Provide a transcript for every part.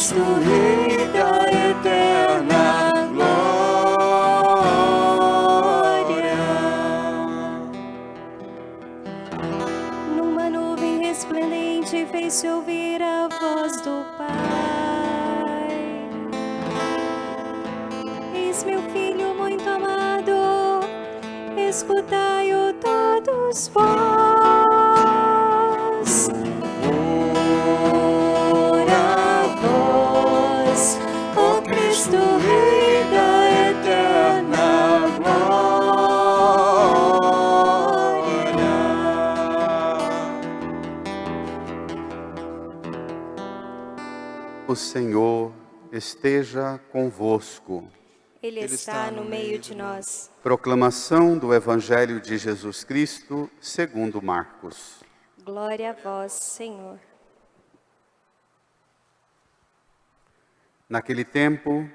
Cristo, Rei da eterna glória. Numa nuvem resplendente fez-se ouvir a voz do Pai. Eis meu filho muito amado, escutai-o todos vós. Ora vós, ó Cristo, Rei da eterna glória. O Senhor esteja convosco. Ele está no meio de nós. Proclamação do Evangelho de Jesus Cristo, segundo Marcos. Glória a vós, Senhor. Naquele tempo,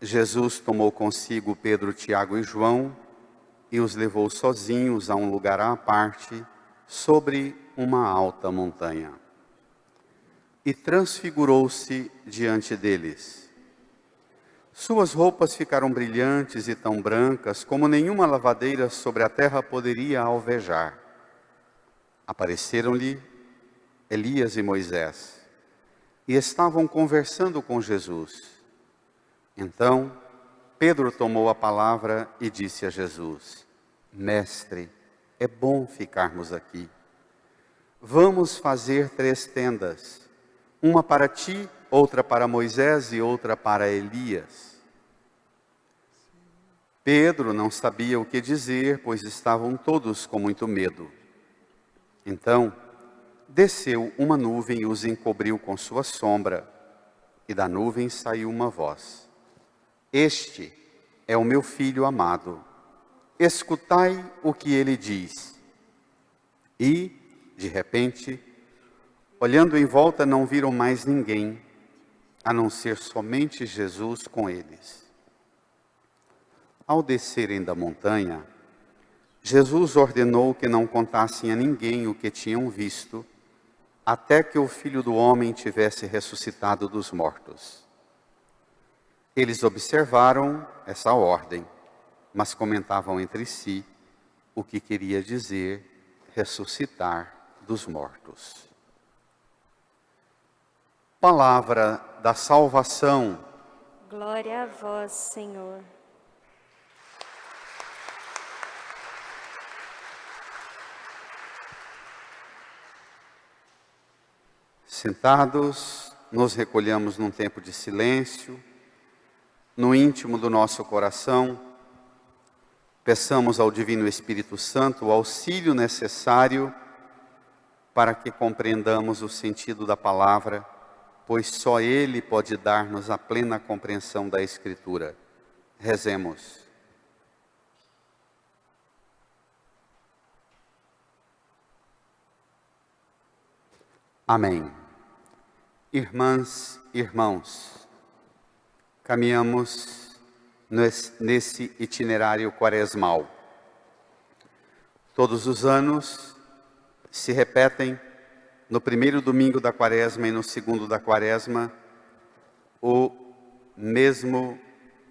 Jesus tomou consigo Pedro, Tiago e João e os levou sozinhos a um lugar à parte, sobre uma alta montanha. E transfigurou-se diante deles. Suas roupas ficaram brilhantes e tão brancas como nenhuma lavadeira sobre a terra poderia alvejar. Apareceram-lhe Elias e Moisés, e estavam conversando com Jesus. Então, Pedro tomou a palavra e disse a Jesus: Mestre, é bom ficarmos aqui. Vamos fazer 3 tendas, uma para ti, outra para Moisés e outra para Elias. Pedro não sabia o que dizer, pois estavam todos com muito medo. Então, desceu uma nuvem e os encobriu com sua sombra, e da nuvem saiu uma voz: Este é o meu filho amado, escutai o que ele diz. E, de repente, olhando em volta, não viram mais ninguém, a não ser somente Jesus com eles. Ao descerem da montanha, Jesus ordenou que não contassem a ninguém o que tinham visto, até que o Filho do Homem tivesse ressuscitado dos mortos. Eles observaram essa ordem, mas comentavam entre si o que queria dizer ressuscitar dos mortos. Palavra da salvação. Glória a vós, Senhor. Sentados, nos recolhamos num tempo de silêncio, no íntimo do nosso coração, peçamos ao Divino Espírito Santo o auxílio necessário para que compreendamos o sentido da palavra, pois só Ele pode dar-nos a plena compreensão da Escritura. Rezemos. Amém. Irmãs e irmãos, caminhamos nesse itinerário quaresmal. Todos os anos se repetem, no primeiro domingo da quaresma e no segundo da quaresma, o mesmo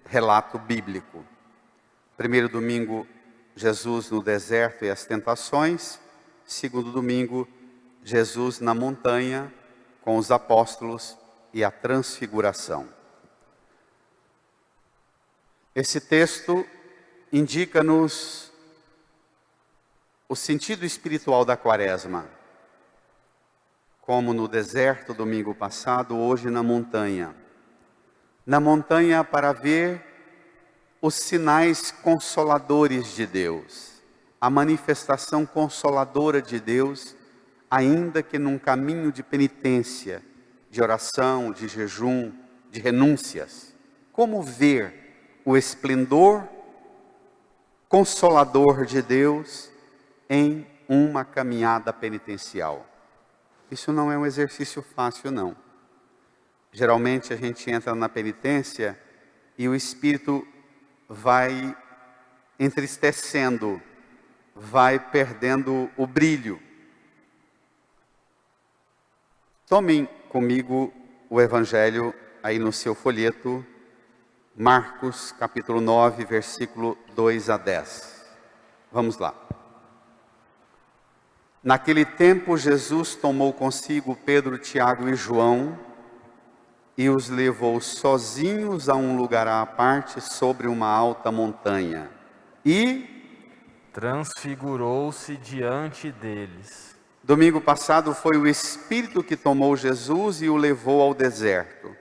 relato bíblico. Primeiro domingo, Jesus no deserto e as tentações. Segundo domingo, Jesus na montanha com os apóstolos e a transfiguração. Esse texto indica-nos o sentido espiritual da quaresma. Como no deserto domingo passado, hoje na montanha. Na montanha para ver os sinais consoladores de Deus, a manifestação consoladora de Deus, ainda que num caminho de penitência, de oração, de jejum, de renúncias. Como ver o esplendor consolador de Deus em uma caminhada penitencial? Isso não é um exercício fácil, não. Geralmente a gente entra na penitência e o espírito vai entristecendo, vai perdendo o brilho. Tomem comigo o Evangelho aí no seu folheto, Marcos capítulo 9, versículo 2 a 10. Vamos lá. Naquele tempo, Jesus tomou consigo Pedro, Tiago e João e os levou sozinhos a um lugar à parte sobre uma alta montanha. E transfigurou-se diante deles. domingo passado foi o Espírito que tomou Jesus e o levou ao deserto.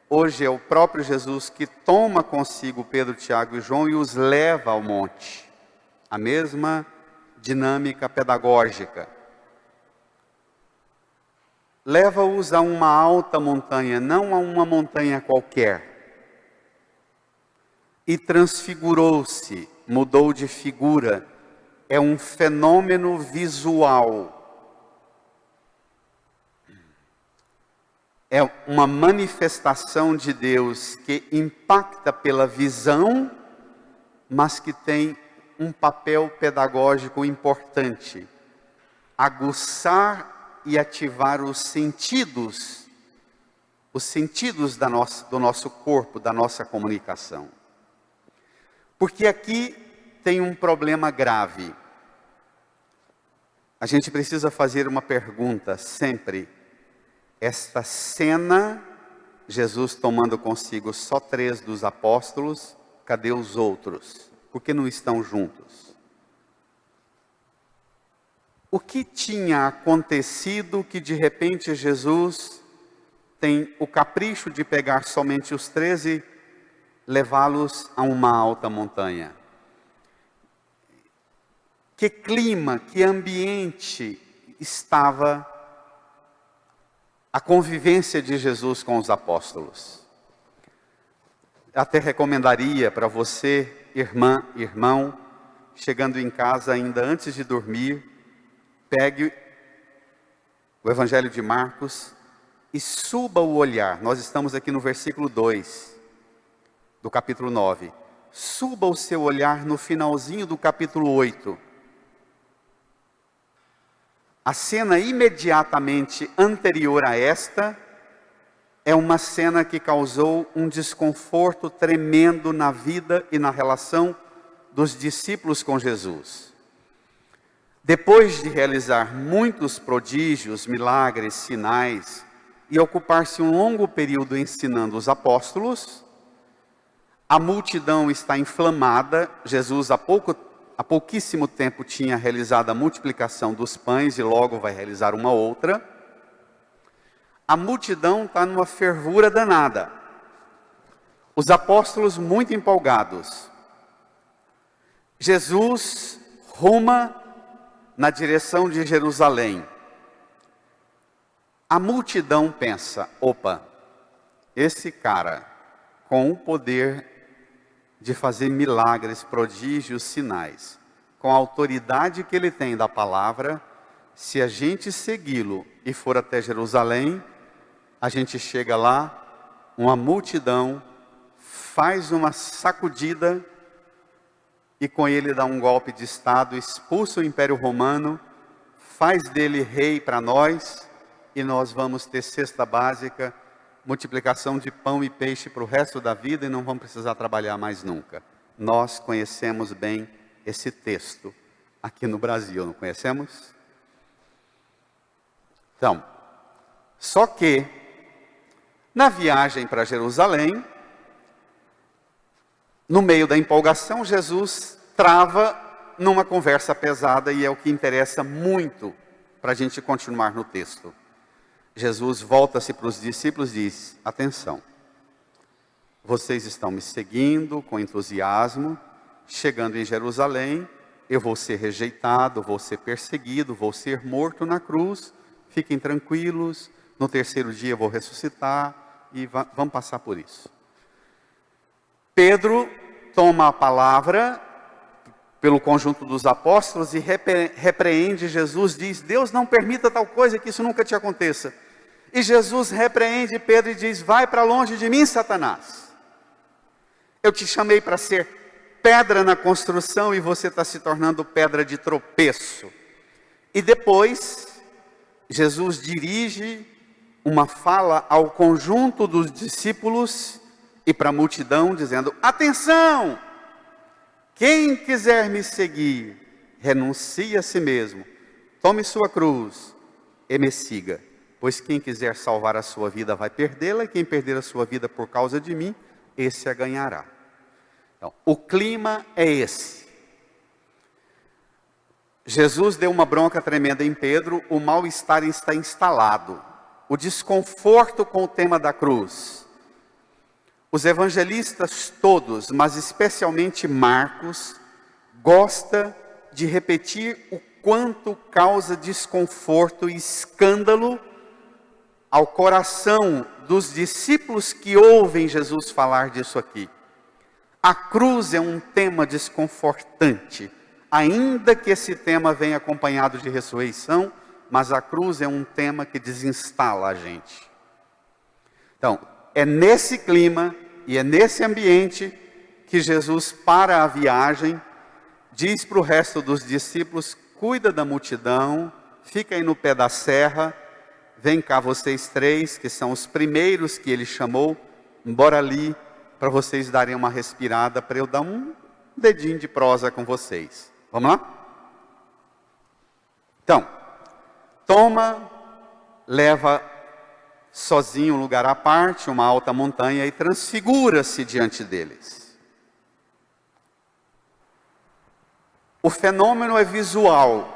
Hoje é o próprio Jesus que toma consigo Pedro, Tiago e João e os leva ao monte. A mesma dinâmica pedagógica. Leva-os a uma alta montanha, não a uma montanha qualquer. E transfigurou-se, mudou de figura. É um fenômeno visual. É uma manifestação de Deus que impacta pela visão, mas que tem um papel pedagógico importante. Aguçar e ativar os sentidos do nosso corpo, da nossa comunicação. Porque aqui tem um problema grave. A gente precisa fazer uma pergunta sempre. Esta cena, Jesus tomando consigo só 3 dos apóstolos, cadê os outros? Por que não estão juntos? O que tinha acontecido que de repente Jesus tem o capricho de pegar somente os 13 e levá-los a uma alta montanha? Que clima, que ambiente estava a convivência de Jesus com os apóstolos? Até recomendaria para você, irmã, irmão, chegando em casa ainda antes de dormir, pegue o Evangelho de Marcos e suba o olhar. Nós estamos aqui no versículo 2 do capítulo 9. Suba o seu olhar no finalzinho do capítulo 8. A cena imediatamente anterior a esta é uma cena que causou um desconforto tremendo na vida e na relação dos discípulos com Jesus. Depois de realizar muitos prodígios, milagres, sinais e ocupar-se um longo período ensinando os apóstolos, a multidão está inflamada. Jesus há pouquíssimo tempo tinha realizado a multiplicação dos pães e logo vai realizar uma outra. A multidão está numa fervura danada. Os apóstolos muito empolgados. Jesus ruma na direção de Jerusalém. A multidão pensa, opa, esse cara com o poder de fazer milagres, prodígios, sinais, com a autoridade que ele tem da palavra, se a gente segui-lo e for até Jerusalém, a gente chega lá, uma multidão faz uma sacudida e com ele dá um golpe de estado, expulsa o Império Romano, faz dele rei para nós e nós vamos ter cesta básica, multiplicação de pão e peixe para o resto da vida e não vamos precisar trabalhar mais nunca. Nós conhecemos bem esse texto aqui no Brasil, não conhecemos? Então, só que na viagem para Jerusalém, no meio da empolgação, Jesus trava numa conversa pesada e é o que interessa muito para a gente continuar no texto. Jesus volta-se para os discípulos e diz, atenção, vocês estão me seguindo com entusiasmo, chegando em Jerusalém, eu vou ser rejeitado, vou ser perseguido, vou ser morto na cruz, fiquem tranquilos, no 3º dia eu vou ressuscitar e vamos passar por isso. Pedro toma a palavra pelo conjunto dos apóstolos e repreende Jesus, diz, Deus não permita tal coisa, que isso nunca te aconteça. E Jesus repreende Pedro e diz, vai para longe de mim, Satanás. Eu te chamei para ser pedra na construção e você está se tornando pedra de tropeço. E depois, Jesus dirige uma fala ao conjunto dos discípulos e para a multidão, dizendo: atenção! Quem quiser me seguir, renuncie a si mesmo, tome sua cruz e me siga. Pois quem quiser salvar a sua vida vai perdê-la, e quem perder a sua vida por causa de mim, esse a ganhará. Então, o clima é esse. Jesus deu uma bronca tremenda em Pedro, o mal-estar está instalado, o desconforto com o tema da cruz. Os evangelistas todos, mas especialmente Marcos, gosta de repetir o quanto causa desconforto e escândalo ao coração dos discípulos que ouvem Jesus falar disso aqui. A cruz é um tema desconfortante, ainda que esse tema venha acompanhado de ressurreição, mas a cruz é um tema que desinstala a gente. Então, é nesse clima e é nesse ambiente que Jesus para a viagem, diz para o resto dos discípulos: cuida da multidão, fica aí no pé da serra, vem cá vocês três, que são os primeiros que ele chamou, embora ali, para vocês darem uma respirada, para eu dar um dedinho de prosa com vocês. Vamos lá? Então, toma, leva sozinho um lugar à parte, uma alta montanha, e transfigura-se diante deles. O fenômeno é visual,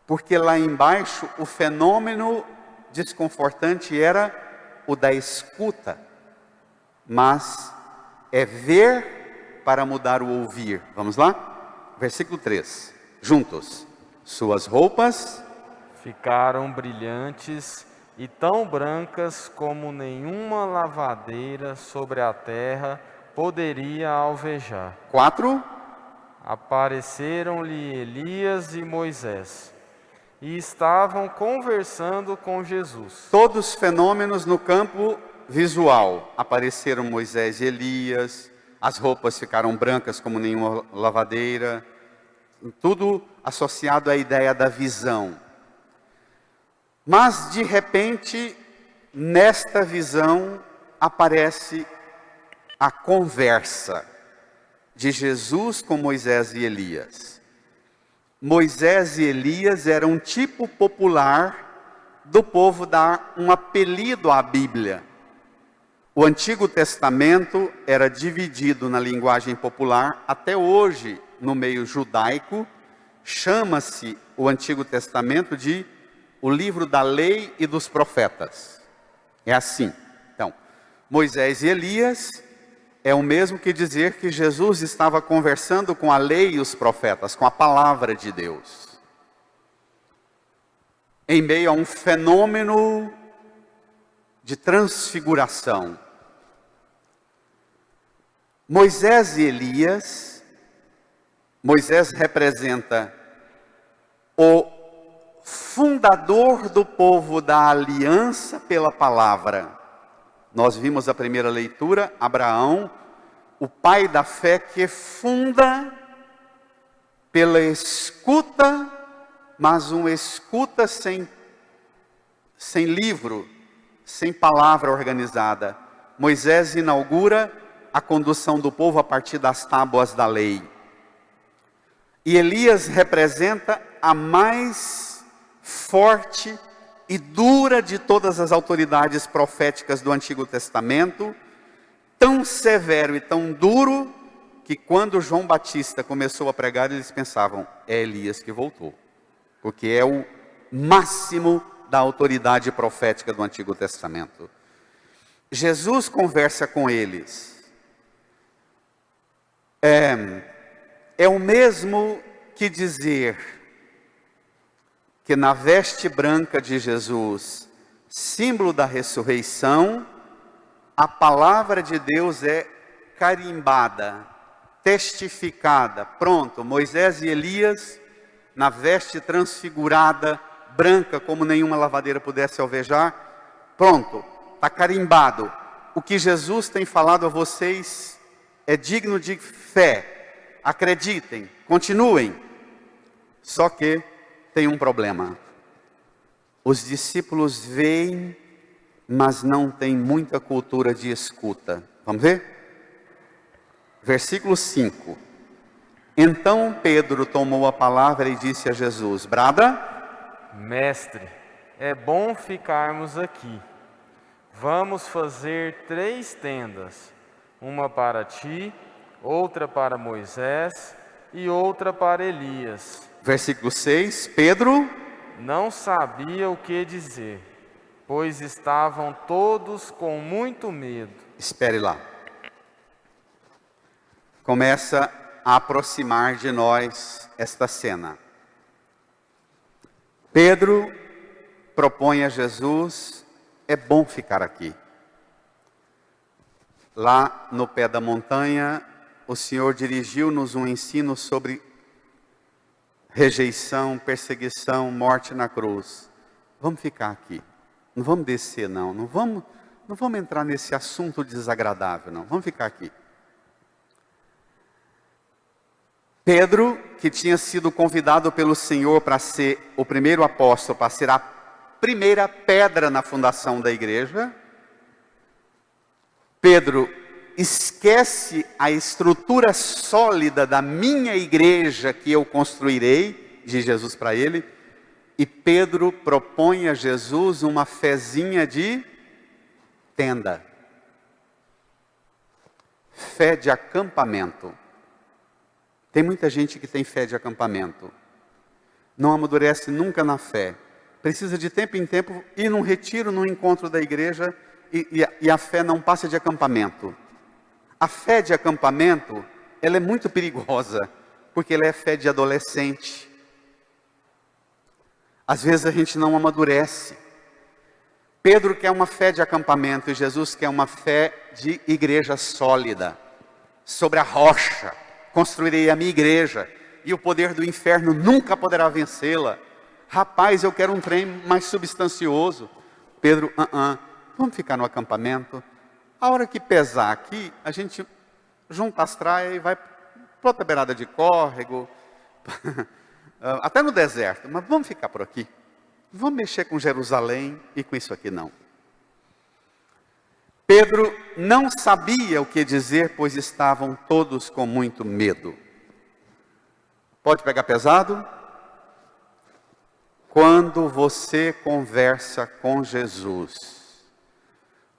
porque lá embaixo o fenômeno desconfortante era o da escuta, mas é ver para mudar o ouvir. Vamos lá? Versículo 3, juntos. Suas roupas ficaram brilhantes e tão brancas como nenhuma lavadeira sobre a terra poderia alvejar. 4. Apareceram-lhe Elias e Moisés, e estavam conversando com Jesus. Todos fenômenos no campo visual. Apareceram Moisés e Elias, as roupas ficaram brancas como nenhuma lavadeira, tudo associado à ideia da visão. Mas de repente, nesta visão, aparece a conversa de Jesus com Moisés e Elias. Moisés e Elias eram um tipo popular do povo dar um apelido à Bíblia. O Antigo Testamento era dividido na linguagem popular, até hoje no meio judaico, chama-se o Antigo Testamento de o livro da lei e dos profetas. É assim. Então, Moisés e Elias é o mesmo que dizer que Jesus estava conversando com a lei e os profetas, com a palavra de Deus. Em meio a um fenômeno de transfiguração. Moisés e Elias, Moisés representa o fundador do povo da aliança pela palavra. Nós vimos a primeira leitura, Abraão, o pai da fé que funda pela escuta, mas uma escuta sem livro, sem palavra organizada. Moisés inaugura a condução do povo a partir das tábuas da lei. E Elias representa a mais forte e dura de todas as autoridades proféticas do Antigo Testamento, tão severo e tão duro, que quando João Batista começou a pregar, eles pensavam: é Elias que voltou, porque é o máximo da autoridade profética do Antigo Testamento. Jesus conversa com eles. É o mesmo que dizer que na veste branca de Jesus, símbolo da ressurreição, a palavra de Deus é carimbada, testificada. Pronto, Moisés e Elias, na veste transfigurada, branca como nenhuma lavadeira pudesse alvejar, pronto, está carimbado. O que Jesus tem falado a vocês é digno de fé. Acreditem, continuem. Só que tem um problema. os discípulos veem, mas não têm muita cultura de escuta. Vamos ver? Versículo 5. Então Pedro tomou a palavra e disse a Jesus: Brada, Mestre, é bom ficarmos aqui. Vamos fazer 3 tendas, uma para ti, outra para Moisés e outra para Elias. versículo 6. Pedro Não sabia o que dizer, pois estavam todos com muito medo. Espere lá. Começa a aproximar de nós esta cena. Pedro propõe a Jesus: é bom ficar aqui. Lá no pé da montanha, o Senhor dirigiu-nos um ensino sobre rejeição, perseguição, morte na cruz. Vamos ficar aqui. Não vamos descer, não. Não vamos entrar nesse assunto desagradável, não. Vamos ficar aqui. Pedro, que tinha sido convidado pelo Senhor para ser o primeiro apóstolo, para ser a primeira pedra na fundação da igreja, Pedro esquece a estrutura sólida da minha igreja que eu construirei, diz Jesus para ele, e Pedro propõe a Jesus uma fezinha de tenda. Fé de acampamento. Tem muita gente que tem fé de acampamento. Não amadurece nunca na fé. Precisa de tempo em tempo ir num retiro, num encontro da igreja, e a fé não passa de acampamento. A fé de acampamento, ela é muito perigosa, porque ela é fé de adolescente. Às vezes a gente não amadurece. Pedro quer uma fé de acampamento e Jesus quer uma fé de igreja sólida. Sobre a rocha construirei a minha igreja e o poder do inferno nunca poderá vencê-la. Rapaz, eu quero um trem mais substancioso. Pedro, vamos ficar no acampamento. A hora que pesar aqui, a gente junta as traias e vai para outra beirada de córrego, até no deserto, mas vamos ficar por aqui. Vamos mexer com Jerusalém e com isso aqui não. Pedro não sabia o que dizer, pois estavam todos com muito medo. Pode pegar pesado? Quando você conversa com Jesus,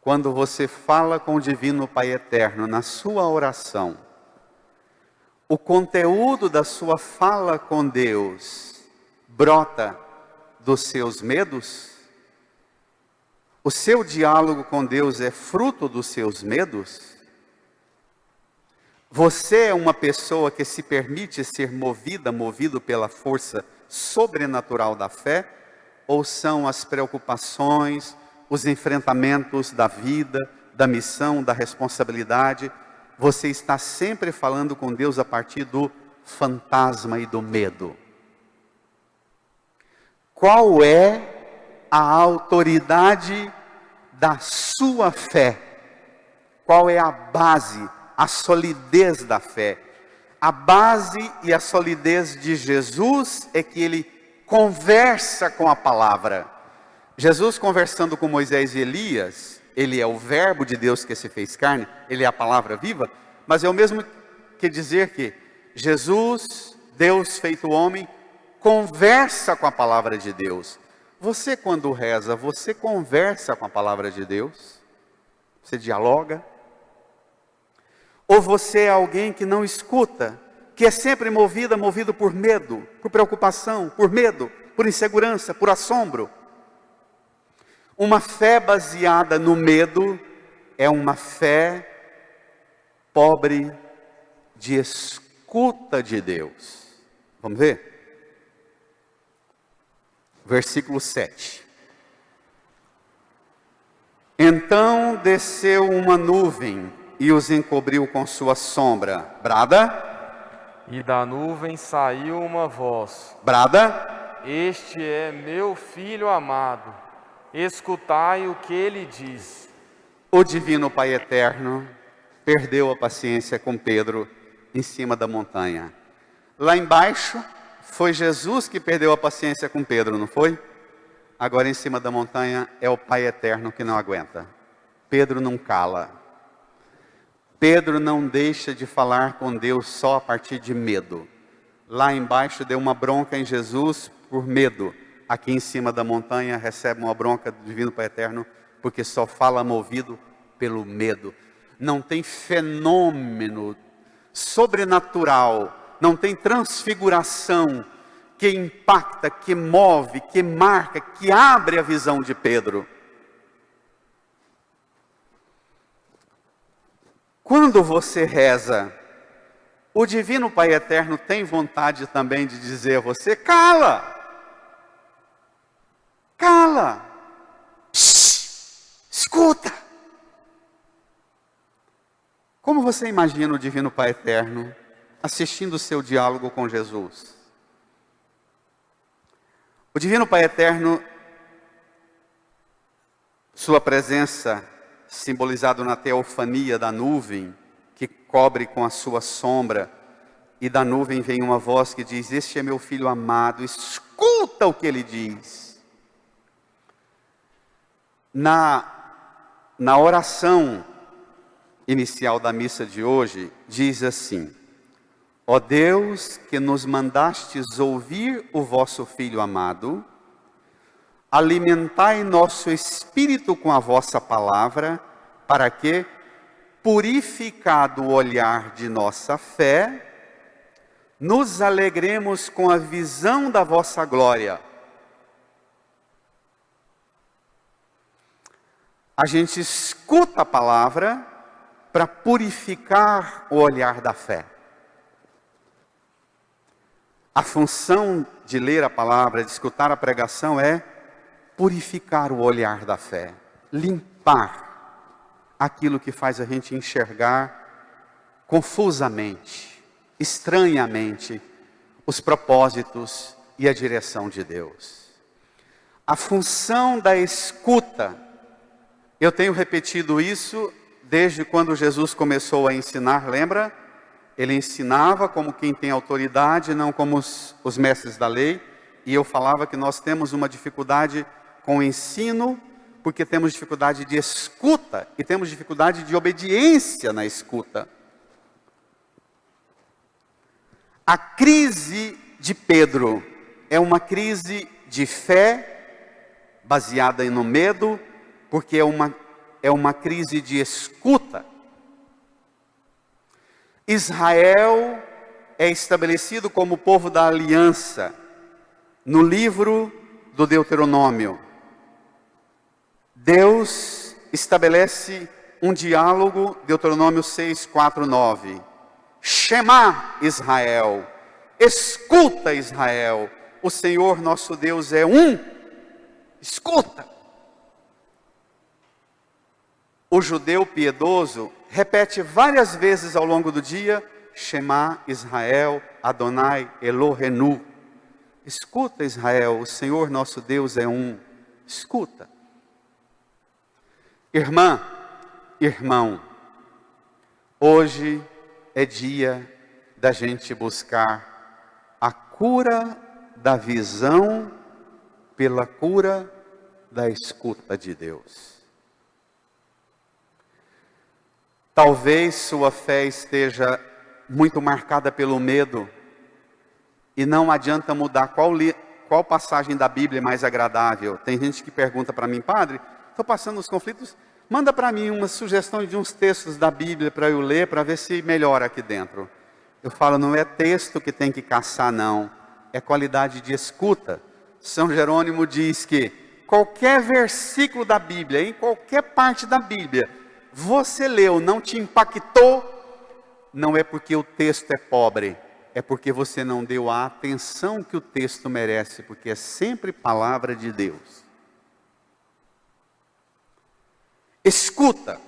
quando você fala com o Divino Pai Eterno na sua oração, o conteúdo da sua fala com Deus brota dos seus medos? O seu diálogo com Deus é fruto dos seus medos? Você é uma pessoa que se permite ser movido pela força sobrenatural da fé? Ou são as preocupações, os enfrentamentos da vida, da missão, da responsabilidade? Você está sempre falando com Deus a partir do fantasma e do medo. Qual é a autoridade da sua fé? Qual é a base, a solidez da fé? A base e a solidez de Jesus é que ele conversa com a palavra. Jesus conversando com Moisés e Elias, ele é o verbo de Deus que se fez carne, ele é a palavra viva, mas é o mesmo que dizer que Jesus, Deus feito homem, conversa com a palavra de Deus. Você quando reza, você conversa com a palavra de Deus? Você dialoga? Ou você é alguém que não escuta, que é sempre movido por medo, por preocupação, por medo, por insegurança, por assombro? Uma fé baseada no medo é uma fé pobre de escuta de Deus. Vamos ver? Versículo 7. Então desceu uma nuvem e os encobriu com sua sombra. Brada. E da nuvem saiu uma voz. Brada. Este é meu filho amado. Escutai o que ele diz. O Divino Pai Eterno perdeu a paciência com Pedro em cima da montanha. Lá embaixo, foi Jesus que perdeu a paciência com Pedro, não foi? Agora em cima da montanha é o Pai Eterno que não aguenta. Pedro não cala. Pedro não deixa de falar com Deus só a partir de medo. Lá embaixo deu uma bronca em Jesus por medo. Aqui em cima da montanha recebe uma bronca do Divino Pai Eterno, porque só fala movido pelo medo. Não tem fenômeno sobrenatural, não tem transfiguração que impacta, que move, que marca, que abre a visão de Pedro. Quando você reza, o Divino Pai Eterno tem vontade também de dizer a você: cala! Cala! Psh, escuta! Como você imagina o Divino Pai Eterno assistindo o seu diálogo com Jesus? O Divino Pai Eterno, sua presença simbolizado na teofania da nuvem, que cobre com a sua sombra, e da nuvem vem uma voz que diz: este é meu filho amado, escuta o que ele diz. Na oração inicial da missa de hoje, diz assim: ó Deus, que nos mandastes ouvir o vosso Filho amado, alimentai nosso espírito com a vossa palavra, para que, purificado o olhar de nossa fé, nos alegremos com a visão da vossa glória. A gente escuta a palavra para purificar o olhar da fé. A função de ler a palavra, de escutar a pregação é purificar o olhar da fé, limpar aquilo que faz a gente enxergar confusamente, estranhamente, os propósitos e a direção de Deus. A função da escuta, eu tenho repetido isso desde quando Jesus começou a ensinar, lembra? Ele ensinava como quem tem autoridade, não como os mestres da lei. E eu falava que nós temos uma dificuldade com o ensino, porque temos dificuldade de escuta e temos dificuldade de obediência na escuta. A crise de Pedro é uma crise de fé, baseada no medo, porque é uma crise de escuta. Israel é estabelecido como povo da aliança no livro do Deuteronômio. Deus estabelece um diálogo, Deuteronômio 6, 4, 9. Shema Israel, escuta Israel, o Senhor nosso Deus é um, escuta. O judeu piedoso repete várias vezes ao longo do dia: Shema Israel, Adonai Elohenu. Escuta Israel, o Senhor nosso Deus é um. Escuta. Irmã, irmão, hoje é dia da gente buscar a cura da visão pela cura da escuta de Deus. Talvez sua fé esteja muito marcada pelo medo e não adianta mudar qual passagem da Bíblia é mais agradável. Tem gente que pergunta para mim: padre, estou passando os conflitos, manda para mim uma sugestão de uns textos da Bíblia para eu ler, para ver se melhora aqui dentro. Eu falo, não é texto que tem que caçar não, é qualidade de escuta. São Jerônimo diz que qualquer versículo da Bíblia, em qualquer parte da Bíblia, você leu, não te impactou, não é porque o texto é pobre, é porque você não deu a atenção que o texto merece, porque é sempre palavra de Deus. Escuta.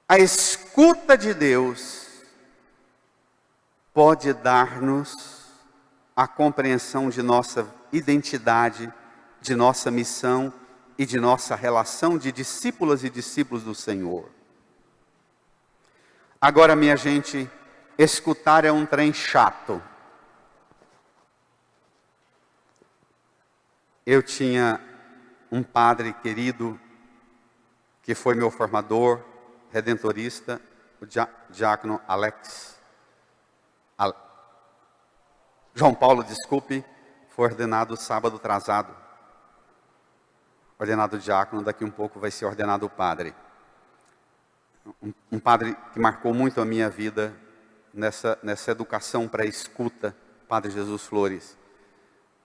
A escuta de Deus pode dar-nos a compreensão de nossa identidade, de nossa missão e de nossa relação de discípulas e discípulos do Senhor. Agora, minha gente, escutar é um trem chato. eu tinha um padre querido, que foi meu formador, redentorista, o diácono João Paulo, desculpe, foi ordenado sábado atrasado. Ordenado diácono, daqui um pouco vai ser ordenado padre. Um padre que marcou muito a minha vida nessa educação para a escuta, Padre Jesus Flores,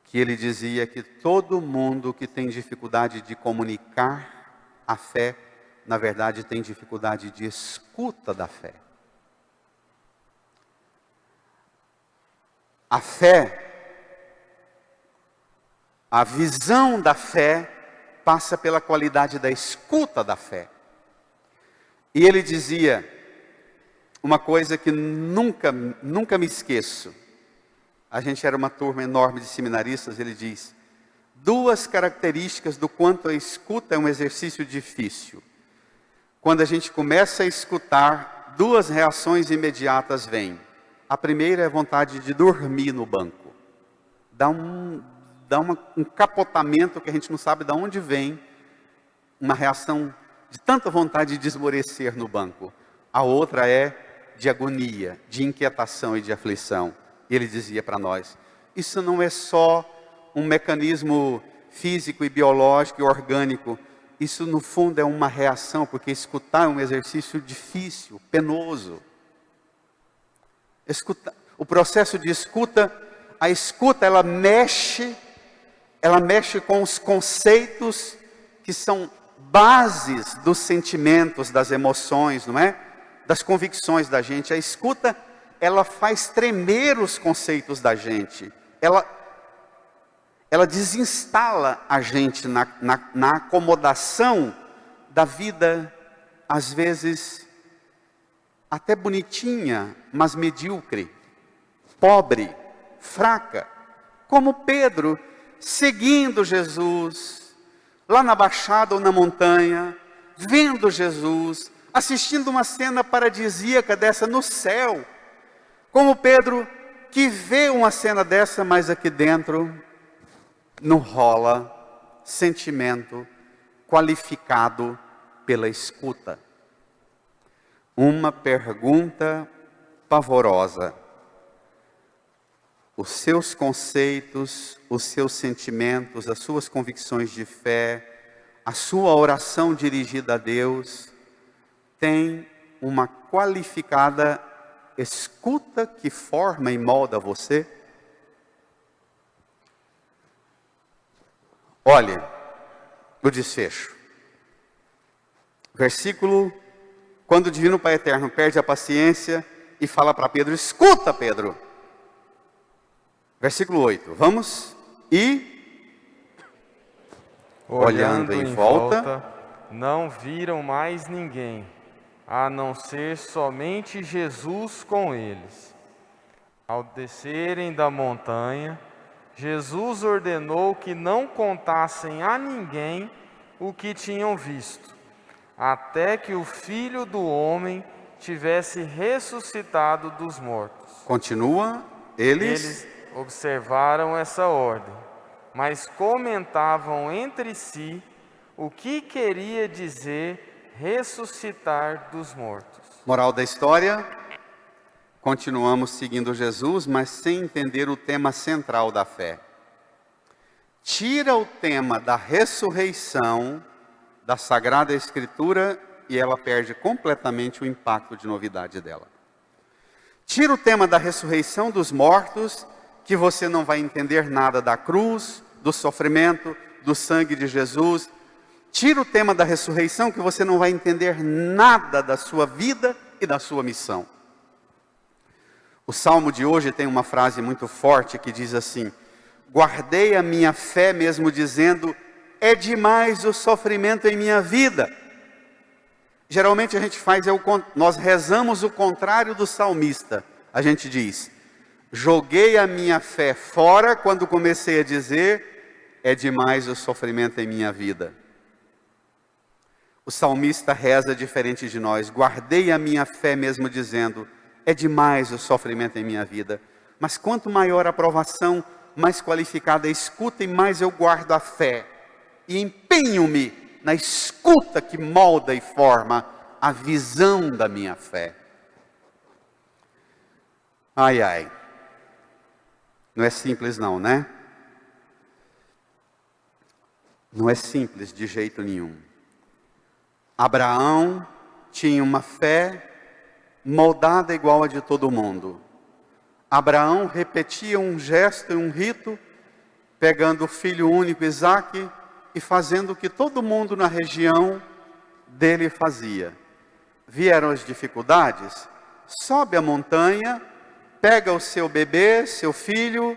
que ele dizia que todo mundo que tem dificuldade de comunicar a fé, na verdade tem dificuldade de escuta da fé. A fé, a visão da fé, passa pela qualidade da escuta da fé. E ele dizia uma coisa que nunca me esqueço. A gente era uma turma enorme de seminaristas, ele diz: 2 características do quanto a escuta é um exercício difícil. Quando a gente começa a escutar, 2 reações imediatas vêm. A primeira é a vontade de dormir no banco. Dá um capotamento que a gente não sabe de onde vem, uma reação de tanta vontade de esmorecer no banco. A outra é de agonia, de inquietação e de aflição. Ele dizia para nós: isso não é só um mecanismo físico e biológico e orgânico. Isso no fundo é uma reação, porque escutar é um exercício difícil, penoso. O processo de escuta, a escuta ela mexe com os conceitos que são bases dos sentimentos, das emoções, não é? Das convicções da gente. A escuta, ela faz tremer os conceitos da gente. Ela desinstala a gente na acomodação da vida, às vezes até bonitinha, mas medíocre, pobre, fraca. Como Pedro, seguindo Jesus, lá na baixada ou na montanha, vendo Jesus, assistindo uma cena paradisíaca dessa no céu. Como Pedro, que vê uma cena dessa, mas aqui dentro não rola sentimento qualificado pela escuta. Uma pergunta pavorosa. Os seus conceitos, os seus sentimentos, as suas convicções de fé, a sua oração dirigida a Deus, tem uma qualificada escuta que forma e molda você? Olha o desfecho. Versículo, quando o Divino Pai Eterno perde a paciência e fala para Pedro: escuta, Pedro. Versículo 8, vamos? E, olhando em volta, não viram mais ninguém, a não ser somente Jesus com eles. Ao descerem da montanha, Jesus ordenou que não contassem a ninguém o que tinham visto, até que o Filho do Homem tivesse ressuscitado dos mortos. Continua, eles observaram essa ordem, mas comentavam entre si o que queria dizer ressuscitar dos mortos. Moral da história: continuamos seguindo Jesus, mas sem entender o tema central da fé. Tira o tema da ressurreição da Sagrada Escritura e ela perde completamente o impacto de novidade dela. Tira o tema da ressurreição dos mortos, que você não vai entender nada da cruz, do sofrimento, do sangue de Jesus. Tira o tema da ressurreição, que você não vai entender nada da sua vida e da sua missão. O salmo de hoje tem uma frase muito forte que diz assim: guardei a minha fé mesmo dizendo, é demais o sofrimento em minha vida. Geralmente a gente nós rezamos o contrário do salmista. A gente diz: joguei a minha fé fora quando comecei a dizer, é demais o sofrimento em minha vida. O salmista reza diferente de nós: guardei a minha fé mesmo dizendo, é demais o sofrimento em minha vida. Mas quanto maior a provação, mais qualificada escuta e mais eu guardo a fé. E empenho-me na escuta que molda e forma a visão da minha fé. Ai, ai. Não é simples não, né? Não é simples de jeito nenhum. Abraão tinha uma fé moldada igual a de todo mundo. Abraão repetia um gesto e um rito, pegando o filho único Isaque e fazendo o que todo mundo na região dele fazia. Vieram as dificuldades, sobe a montanha, pega o seu bebê, seu filho,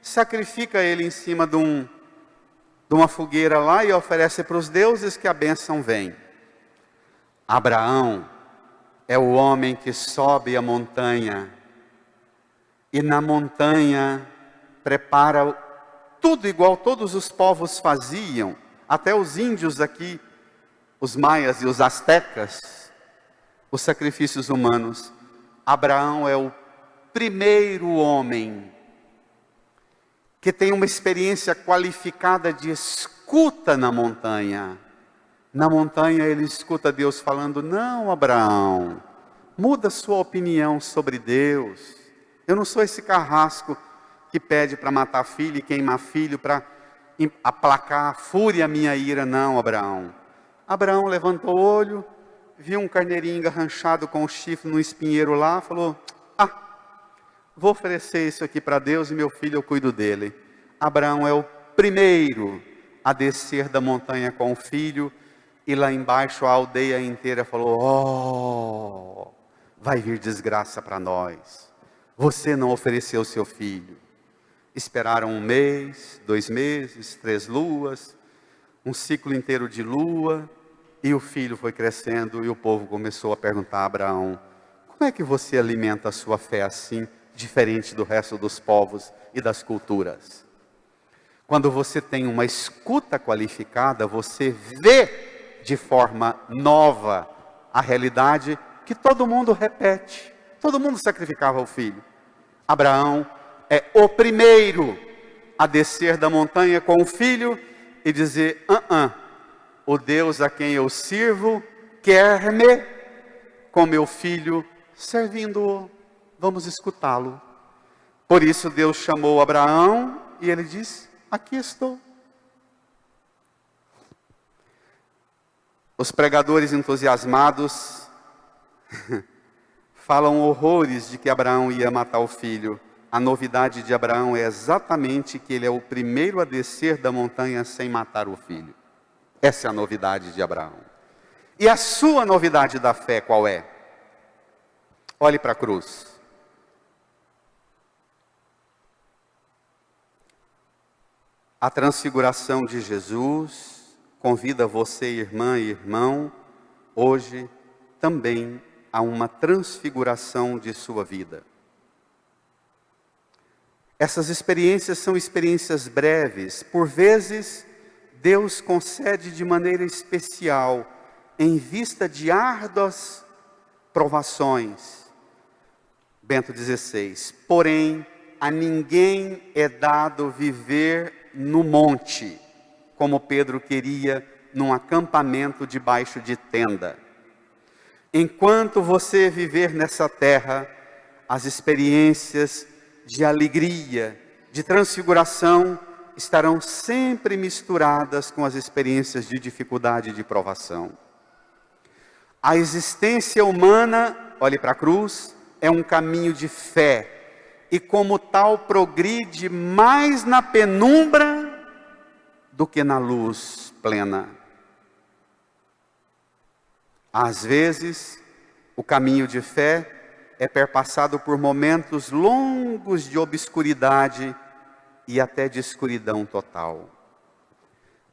sacrifica ele em cima de uma fogueira lá e oferece para os deuses que a bênção vem. Abraão é o homem que sobe a montanha e na montanha prepara tudo igual todos os povos faziam, até os índios aqui, os maias e os astecas, os sacrifícios humanos. Abraão é o primeiro homem que tem uma experiência qualificada de escuta na montanha. Na montanha ele escuta Deus falando: não, Abraão, muda sua opinião sobre Deus. Eu não sou esse carrasco que pede para matar filho e queimar filho para aplacar a fúria e a minha ira. Não, Abraão. Abraão levantou o olho, viu um carneirinho engarranchado com o chifre no espinheiro lá, falou: vou oferecer isso aqui para Deus e meu filho eu cuido dele. Abraão é o primeiro a descer da montanha com o filho, e lá embaixo a aldeia inteira falou: vai vir desgraça para nós. Você não ofereceu seu filho. Esperaram 1 mês, 2 meses, 3 luas, um ciclo inteiro de lua, e o filho foi crescendo, e o povo começou a perguntar a Abraão: como é que você alimenta a sua fé assim, diferente do resto dos povos e das culturas? Quando você tem uma escuta qualificada, você vê de forma nova a realidade que todo mundo repete. Todo mundo sacrificava o filho. Abraão é o primeiro a descer da montanha com o filho e dizer: o Deus a quem eu sirvo quer-me com meu filho servindo-o. Vamos escutá-lo. Por isso Deus chamou Abraão e ele disse: aqui estou. Os pregadores entusiasmados falam horrores de que Abraão ia matar o filho. A novidade de Abraão é exatamente que ele é o primeiro a descer da montanha sem matar o filho. Essa é a novidade de Abraão. E a sua novidade da fé qual é? Olhe para a cruz. A transfiguração de Jesus convida você, irmã e irmão, hoje também a uma transfiguração de sua vida. Essas experiências são experiências breves. Por vezes, Deus concede de maneira especial, em vista de árduas provações. Bento XVI. Porém, a ninguém é dado viver no monte, como Pedro queria, num acampamento debaixo de tenda. Enquanto você viver nessa terra, as experiências de alegria, de transfiguração, estarão sempre misturadas com as experiências de dificuldade e de provação. A existência humana, olhe para a cruz, é um caminho de fé, e como tal progride mais na penumbra do que na luz plena. Às vezes, o caminho de fé é perpassado por momentos longos de obscuridade e até de escuridão total.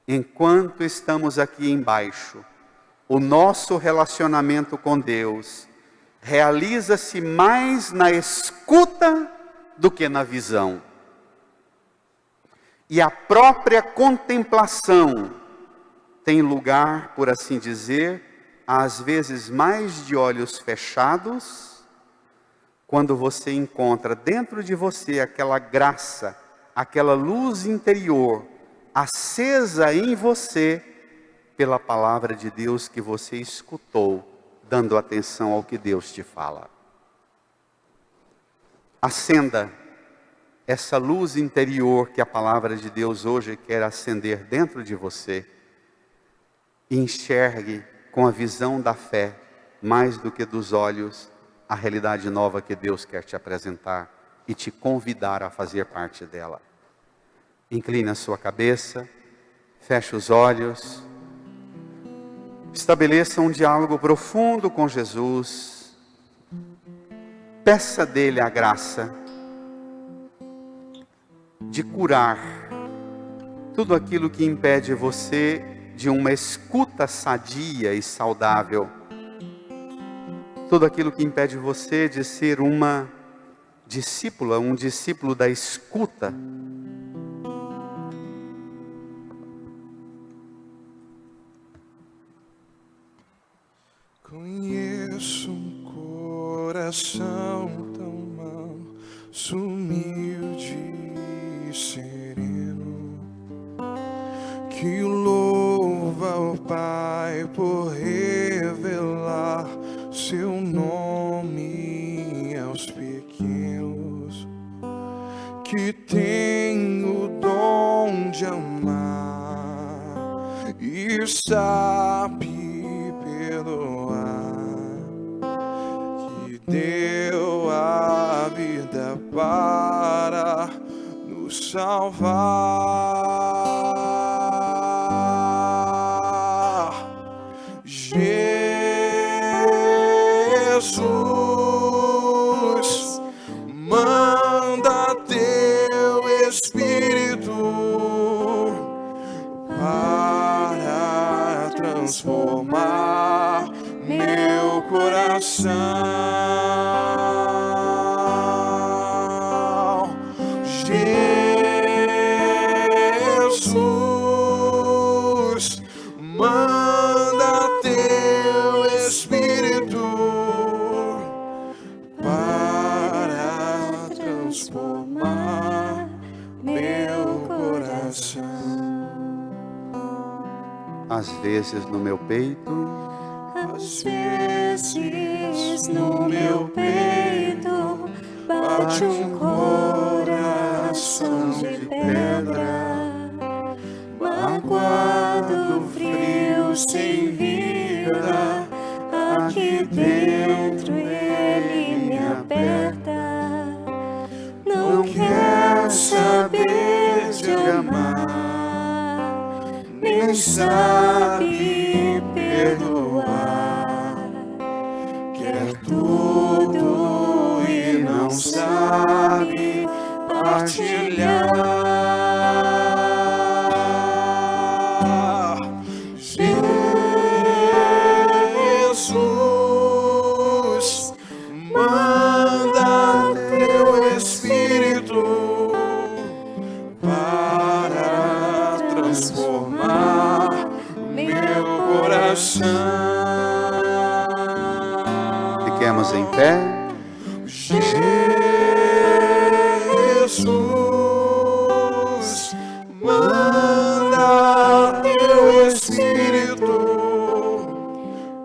Enquanto estamos aqui embaixo, o nosso relacionamento com Deus realiza-se mais na escuta do que na visão. E a própria contemplação tem lugar, por assim dizer, às vezes mais de olhos fechados, quando você encontra dentro de você aquela graça, aquela luz interior acesa em você pela palavra de Deus que você escutou, dando atenção ao que Deus te fala. Acenda essa luz interior que a palavra de Deus hoje quer acender dentro de você. E enxergue com a visão da fé, mais do que dos olhos, a realidade nova que Deus quer te apresentar e te convidar a fazer parte dela. Incline a sua cabeça, feche os olhos, estabeleça um diálogo profundo com Jesus, peça dele a graça de curar tudo aquilo que impede você de uma escuta sadia e saudável, tudo aquilo que impede você de ser uma discípula, um discípulo da escuta. Conheço um coração tão manso, humilde e sereno, que louva o Pai por revelar seu nome aos pequenos, que tem o dom de amar e sabe perdoar, que deu a vida para nos salvar. Jesus, manda teu Espírito para transformar meu coração. Jesus, manda teu Espírito para transformar meu coração. Às vezes no meu peito, Às vezes no meu peito bate um coração de pedra, magoado, frio, sem vida. Aqui dentro ele me aperta, não quer saber de amar, nem sabe perdoar, quer tudo e não sabe partilhar. Jesus, manda teu Espírito para transformar meu coração. fiquemos em pé. Jesus, manda teu Espírito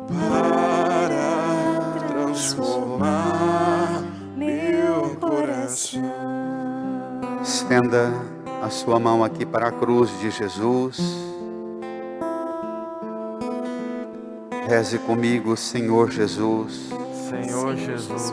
para transformar meu coração. Estenda a sua mão aqui para a cruz de Jesus. Reze comigo, Senhor Jesus, Senhor Jesus,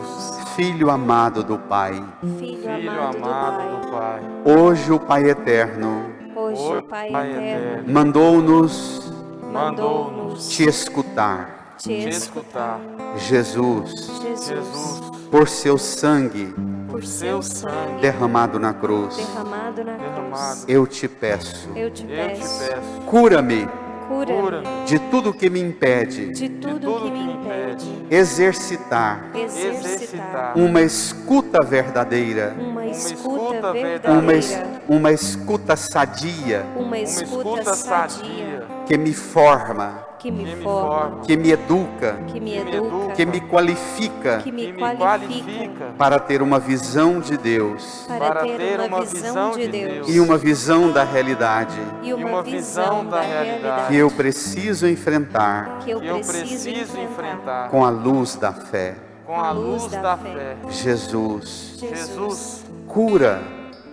Filho amado do Pai. Filho amado do Pai, Hoje o Pai Eterno Hoje o Pai Eterno mandou-nos mandou-nos te escutar. te escutar. Jesus, Jesus, por seu sangue por seu sangue derramado na cruz, derramado na cruz, eu te peço, eu te peço, cura-me cura-me de tudo que me impede de tudo que me impede exercitar exercitar uma escuta verdadeira, uma escuta uma, verdadeira, uma escuta sadia uma escuta sadia que me forma que me forma, que me educa, que me educa, que me qualifica que me me qualifica qualifica para ter uma visão de Deus para ter uma visão de Deus e uma visão da realidade e uma visão da realidade que eu preciso enfrentar que eu que eu preciso enfrentar com a luz da fé. com a luz da fé. Jesus, Jesus, cura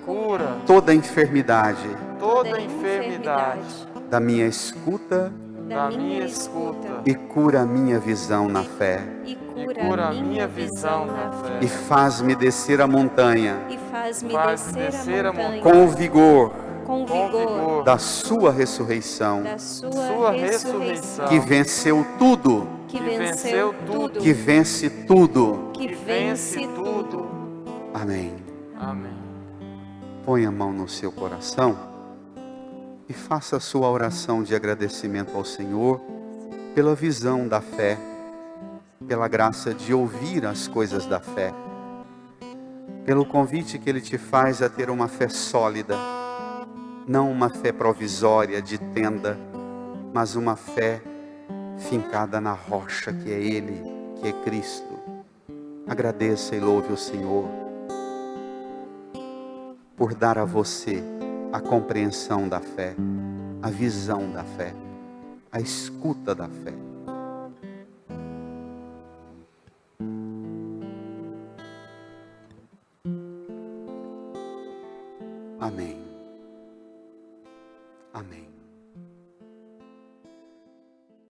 cura toda enfermidade toda enfermidade da minha escuta da minha escuta e cura a minha visão na fé. e cura a minha visão na fé. E faz-me descer a montanha e faz-me Faz-me descer a montanha com o vigor com com vigor vigor da sua ressurreição, da sua sua ressurreição, ressurreição que venceu tudo, que que venceu venceu tudo que vence tudo. que vence tudo. Amém. Amém. Põe a mão no seu coração e faça a sua oração de agradecimento ao Senhor pela visão da fé, pela graça de ouvir as coisas da fé, pelo convite que Ele te faz a ter uma fé sólida, não uma fé provisória de tenda, mas uma fé fincada na rocha que é Ele, que é Cristo. Agradeça e louve o Senhor por dar a você a compreensão da fé, a visão da fé, a escuta da fé. Amém. Amém.